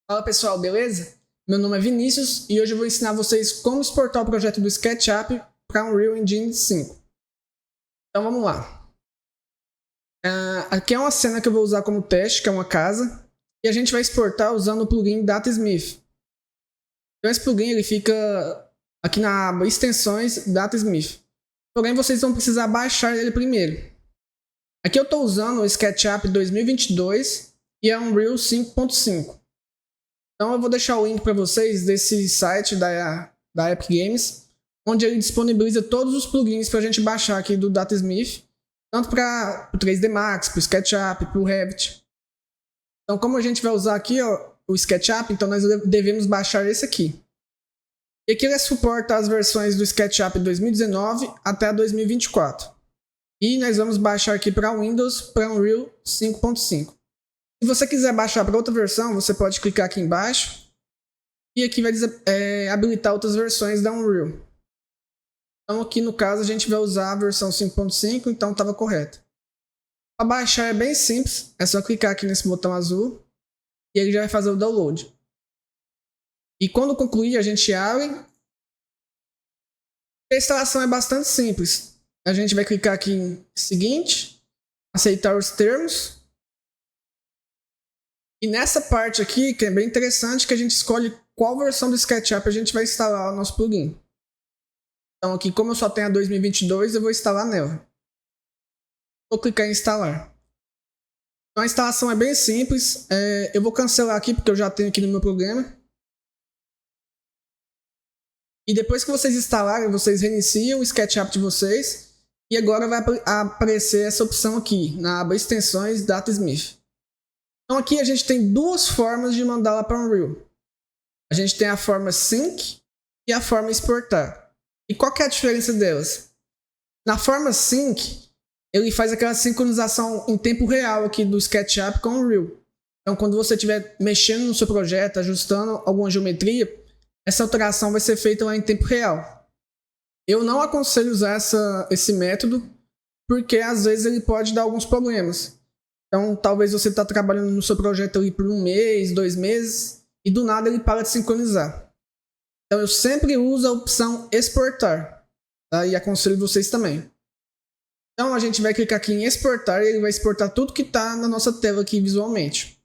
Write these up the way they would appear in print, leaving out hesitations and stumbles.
Fala pessoal, beleza? Meu nome é Vinícius e hoje eu vou ensinar vocês como exportar o projeto do SketchUp para Unreal Engine 5. Então vamos lá. Aqui é uma cena que eu vou usar como teste, que é uma casa, e a gente vai exportar usando o plugin DataSmith. Então esse plugin ele fica aqui na aba Extensões DataSmith. Porém vocês vão precisar baixar ele primeiro. Aqui eu estou usando o SketchUp 2022 e é Unreal 5.5. Então eu vou deixar o link para vocês desse site da Epic Games, onde ele disponibiliza todos os plugins para a gente baixar aqui do DataSmith, tanto para o 3D Max, para o SketchUp, para o Revit. Então como a gente vai usar aqui o SketchUp, então nós devemos baixar esse aqui. E aqui ele suporta as versões do SketchUp 2019 até 2024. E nós vamos baixar aqui para Windows, para Unreal 5.5. Se você quiser baixar para outra versão, você pode clicar aqui embaixo e aqui vai habilitar outras versões da Unreal. Então aqui no caso a gente vai usar a versão 5.5, então estava correto. Para baixar é bem simples, é só clicar aqui nesse botão azul e ele já vai fazer o download. E quando concluir a gente abre. A instalação é bastante simples. A gente vai clicar aqui em seguinte, aceitar os termos. E nessa parte aqui, que é bem interessante, que a gente escolhe qual versão do SketchUp a gente vai instalar o nosso plugin. Então aqui, como eu só tenho a 2022, eu vou instalar nela. Vou clicar em instalar. Então a instalação é bem simples. Eu vou cancelar aqui, porque eu já tenho aqui no meu programa. E depois que vocês instalarem, vocês reiniciam o SketchUp de vocês. E agora vai aparecer essa opção aqui, na aba Extensões DataSmith. Então aqui a gente tem duas formas de mandá-la para Unreal. A gente tem a forma Sync e a forma Exportar. E qual que é a diferença delas? Na forma Sync, ele faz aquela sincronização em tempo real aqui do SketchUp com o Unreal. Então quando você estiver mexendo no seu projeto, ajustando alguma geometria, essa alteração vai ser feita lá em tempo real. Eu não aconselho usar esse método, porque às vezes ele pode dar alguns problemas. Então, talvez você está trabalhando no seu projeto ali por 1 mês, 2 meses, e do nada ele para de sincronizar. Então, eu sempre uso a opção exportar, tá? E aconselho vocês também. Então, a gente vai clicar aqui em exportar e ele vai exportar tudo que está na nossa tela aqui visualmente.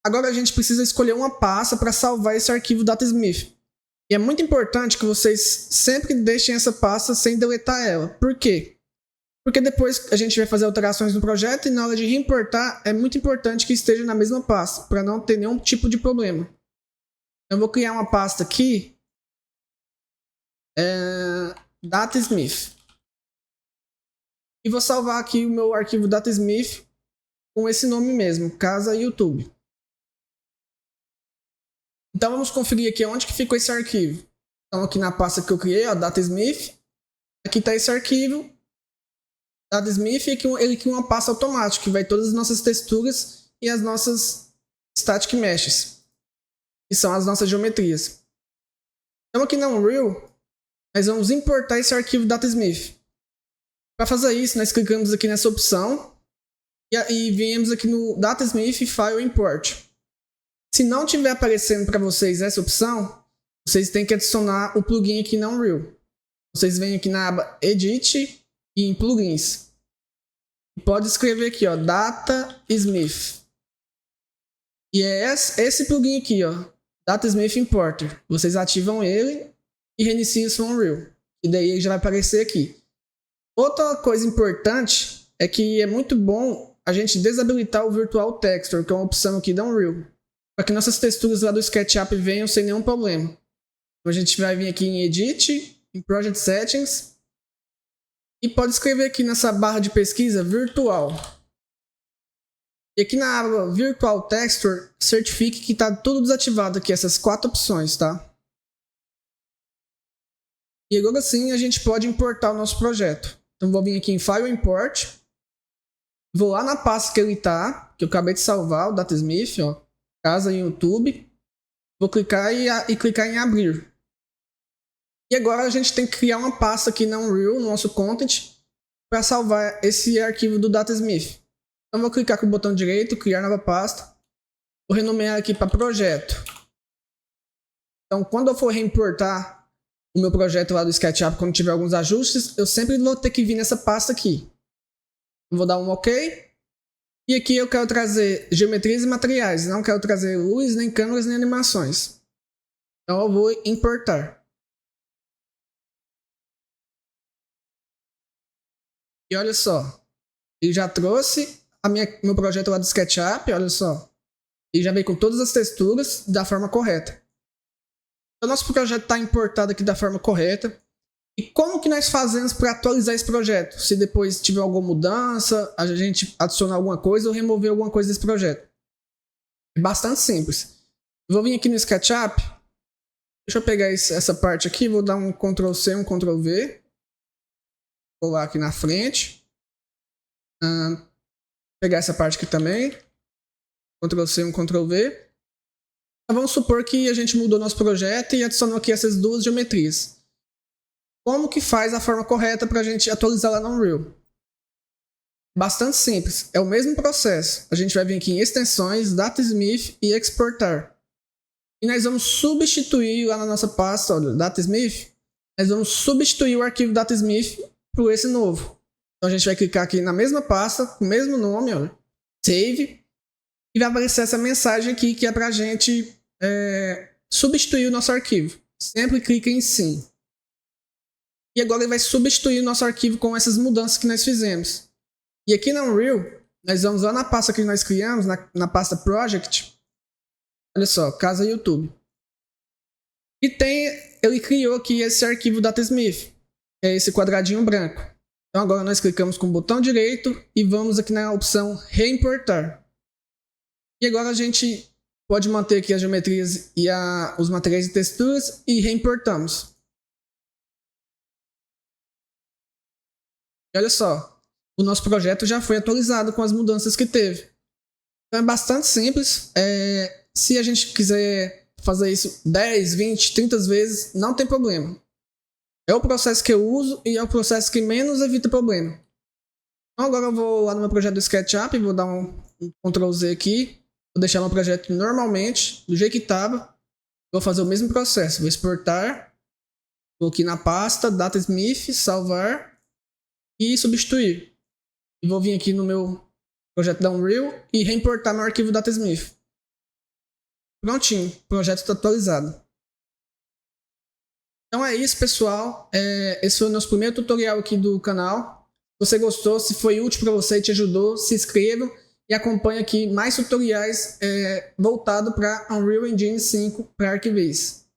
Agora, a gente precisa escolher uma pasta para salvar esse arquivo DataSmith. E é muito importante que vocês sempre deixem essa pasta sem deletar ela. Por quê? Porque depois a gente vai fazer alterações no projeto e na hora de reimportar é muito importante que esteja na mesma pasta, para não ter nenhum tipo de problema. Eu vou criar uma pasta aqui, DataSmith. E vou salvar aqui o meu arquivo DataSmith com esse nome mesmo, Casa YouTube. Então vamos conferir aqui onde que ficou esse arquivo. Então aqui na pasta que eu criei, DataSmith, aqui está esse arquivo. DataSmith ele cria uma pasta automática que vai todas as nossas texturas e as nossas static meshes, que são as nossas geometrias. Então aqui na Unreal, nós vamos importar esse arquivo DataSmith. Para fazer isso, nós clicamos aqui nessa opção e viemos aqui no DataSmith File Import. Se não estiver aparecendo para vocês essa opção, vocês têm que adicionar o plugin aqui na Unreal. Vocês vêm aqui na aba Edit e em Plugins. E pode escrever aqui, DataSmith. E é esse plugin aqui, DataSmith Importer. Vocês ativam ele e reiniciam o seu Unreal. E daí ele já vai aparecer aqui. Outra coisa importante é que é muito bom a gente desabilitar o Virtual Texture, que é uma opção aqui da Unreal, para que nossas texturas lá do SketchUp venham sem nenhum problema. Então a gente vai vir aqui em Edit, em Project Settings, e pode escrever aqui nessa barra de pesquisa Virtual. E aqui na aba Virtual Texture, certifique que está tudo desativado aqui, essas 4 opções, tá? E agora sim a gente pode importar o nosso projeto. Então vou vir aqui em File Import, vou lá na pasta que ele está, que eu acabei de salvar, o DataSmith, Casa YouTube, vou clicar e clicar em Abrir. E agora a gente tem que criar uma pasta aqui na Unreal, no nosso Content, para salvar esse arquivo do DataSmith. Então vou clicar com o botão direito, criar nova pasta. Vou renomear aqui para projeto. Então, quando eu for reimportar o meu projeto lá do SketchUp, quando tiver alguns ajustes, eu sempre vou ter que vir nessa pasta aqui. Eu vou dar um OK. E aqui eu quero trazer geometrias e materiais. Não quero trazer luz, nem câmeras, nem animações. Então eu vou importar. E olha só. Ele já trouxe meu projeto lá do SketchUp. Olha só. Ele já veio com todas as texturas da forma correta. O nosso projeto está importado aqui da forma correta. E como que nós fazemos para atualizar esse projeto? Se depois tiver alguma mudança, a gente adicionar alguma coisa ou remover alguma coisa desse projeto. É bastante simples. Eu vou vir aqui no SketchUp. Deixa eu pegar essa parte aqui. Vou dar um Ctrl C, um Ctrl V. Vou lá aqui na frente. Pegar essa parte aqui também. Ctrl C, um Ctrl V. Vamos supor que a gente mudou nosso projeto e adicionou aqui essas duas geometrias. Como que faz a forma correta para a gente atualizar lá no Unreal? Bastante simples. É o mesmo processo. A gente vai vir aqui em extensões, DataSmith e exportar. E nós vamos substituir lá na nossa pasta, olha, DataSmith. Nós vamos substituir o arquivo DataSmith por esse novo. Então a gente vai clicar aqui na mesma pasta, com o mesmo nome, olha, Save. E vai aparecer essa mensagem aqui que é para a gente substituir o nosso arquivo. Sempre clica em Sim. E agora ele vai substituir o nosso arquivo com essas mudanças que nós fizemos. E aqui na Unreal, nós vamos lá na pasta que nós criamos, na pasta Project. Olha só, Casa YouTube. E ele criou aqui esse arquivo DataSmith. É esse quadradinho branco. Então agora nós clicamos com o botão direito e vamos aqui na opção Reimportar. E agora a gente pode manter aqui as geometrias e os materiais e texturas e reimportamos. E olha só, o nosso projeto já foi atualizado com as mudanças que teve. Então é bastante simples. Se a gente quiser fazer isso 10, 20, 30 vezes, não tem problema. É o processo que eu uso e é o processo que menos evita problema. Então agora eu vou lá no meu projeto do SketchUp e vou dar um Ctrl Z aqui. Vou deixar meu projeto normalmente, do jeito que estava. Vou fazer o mesmo processo. Vou exportar. Vou aqui na pasta, DataSmith, salvar e substituir. E vou vir aqui no meu projeto da Unreal e reimportar meu arquivo DataSmith. Prontinho, o projeto está atualizado. Então é isso, pessoal. Esse foi o nosso primeiro tutorial aqui do canal. Se você gostou, se foi útil para você e te ajudou, se inscreva e acompanhe aqui mais tutoriais voltados para Unreal Engine 5 para Archivaz.